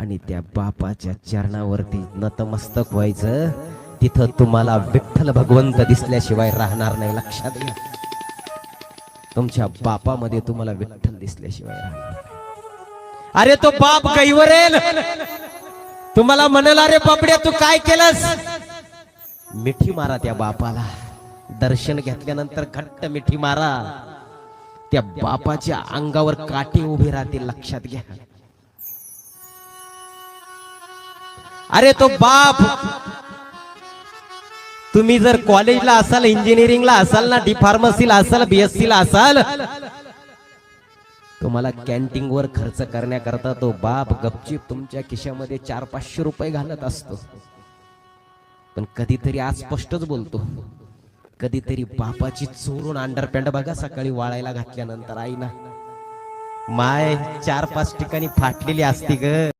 आणि त्या बापाच्या चरणावरती नतमस्तक व्हायचं. तिथं तुम्हाला विठ्ठल भगवंत दिसल्याशिवाय राहणार नाही, लक्षात घ्या. तुमच्या बापामध्ये तुम्हाला विठ्ठल दिसल्याशिवाय राहणार. अरे तो बाप गैवरेल, तुम्हाला म्हणाल अरे बापड्या तू काय केलंस. मिठी मारा त्या बापाला, दर्शन घेतल्यानंतर घट्ट मिठी मारा. त्या बापाच्या अंगावर काटे उभे राहतील, लक्षात घ्या. अरे तो बाप, तुम्ही जर कॉलेजला असाल, इंजिनिअरिंगला असाल ना, डी फार्मसीला असाल, बीएससी ला असाल, तुम्हाला कॅन्टीन वर खर्च करण्याकरता तो बाप गपचीप तुमच्या खिशामध्ये 400-500 रुपये घालत असतो. पण कधीतरी आज स्पष्टच बोलतो, कधीतरी बापाची चोरून अंडरपॅन्ट बघा सकाळी वाळायला घातल्यानंतर, आई ना माय 4-5 ठिकाणी फाटलेली असती ग.